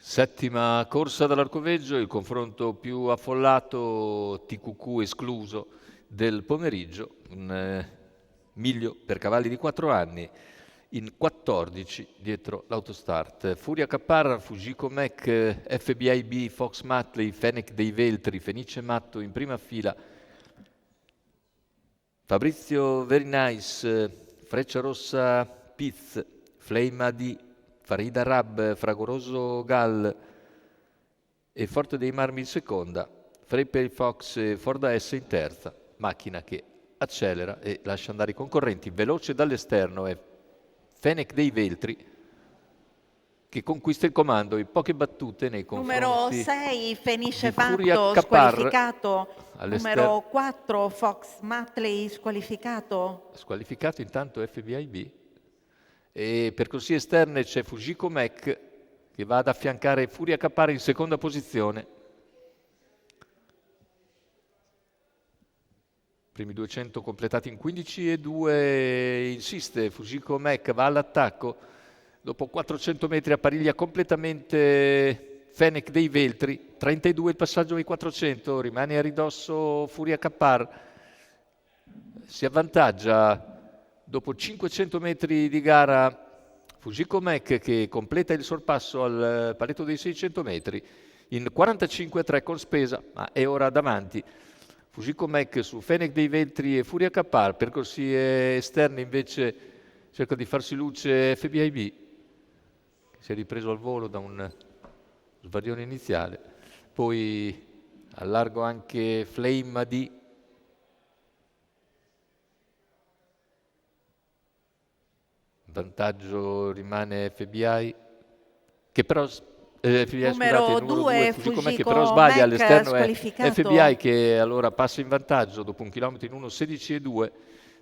Settima corsa dall'Arcoveggio, il confronto più affollato, TQQ escluso, del pomeriggio. Un miglio per cavalli di 4 anni, in 14 dietro l'autostart. Furia Caparra, Fujiko Mech, FBIB, Fox Matley, Fennec dei Veltri, Fenice Matto in prima fila. Fabrizio Very Nice, Freccia Rossa Piz, Flame AD, Farida Rab, Fragoroso Gall e Forte dei Marmi in seconda, Frey Fox e Ford AS in terza. Macchina che accelera e lascia andare i concorrenti. Veloce dall'esterno è Fennec dei Veltri, che conquista il comando in poche battute nei confronti Numero 6 Fenice di Furia Fatto Capar, squalificato. all'esterno. Numero 4 Fox Matley squalificato. Squalificato intanto FBIB. E per corsie esterne c'è Fujiko Mech che va ad affiancare Furia Capar in seconda posizione. Primi 200 completati in 15 e 2, insiste Fujiko Mech, va all'attacco. Dopo 400 metri appariglia completamente Fennec dei Veltri, 32 il passaggio ai 400, rimane a ridosso Furia Capar, si avvantaggia dopo 500 metri di gara Fujiko Mech che completa il sorpasso al paletto dei 600 metri in 45-3 con spesa, ma è ora davanti. Fujiko Mech su Fennec dei Veltri e Furia Capar. Percorsie esterne invece cerca di farsi luce FBIB, che si è ripreso al volo da un svarione iniziale. Poi al largo anche Flame AD. Vantaggio rimane FBI, che però Numero 2 Fujiko Mech, che Fujiko però sbaglia, all'esterno è squalificato. FBI che allora passa in vantaggio dopo un chilometro in 1:16,2.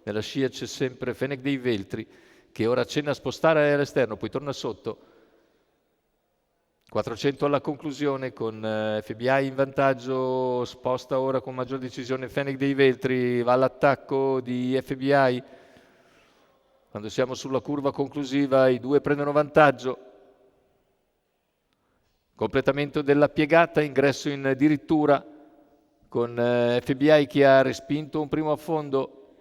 Nella scia c'è sempre Fennec dei Veltri che ora accenna a spostare all'esterno, poi torna sotto. 400 alla conclusione con FBI in vantaggio, sposta ora con maggior decisione Fennec dei Veltri, va all'attacco di FBI. Quando siamo sulla curva conclusiva i due prendono vantaggio. Completamento della piegata, ingresso in dirittura con FBI che ha respinto un primo affondo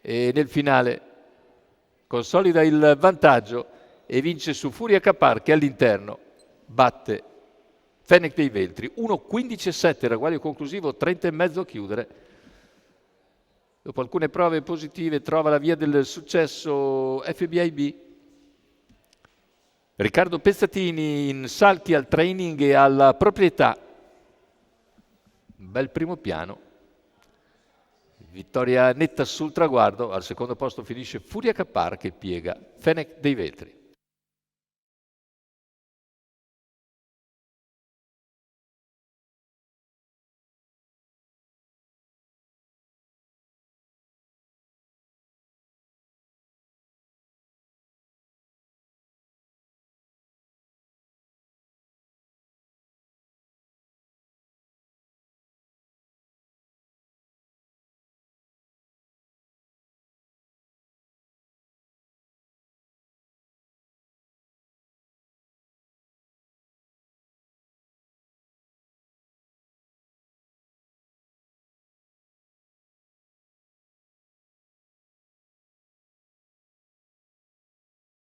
e nel finale consolida il vantaggio e vince su Furia Capar che all'interno batte Fennec dei Veltri. 1:15,7 ragguaglio conclusivo, 30,5 a chiudere. Dopo alcune prove positive trova la via del successo FBIB. Riccardo Pezzatini in salti al training e alla proprietà. Un bel primo piano. Vittoria netta sul traguardo. Al secondo posto finisce Furia Capar che piega Fennec dei Veltri.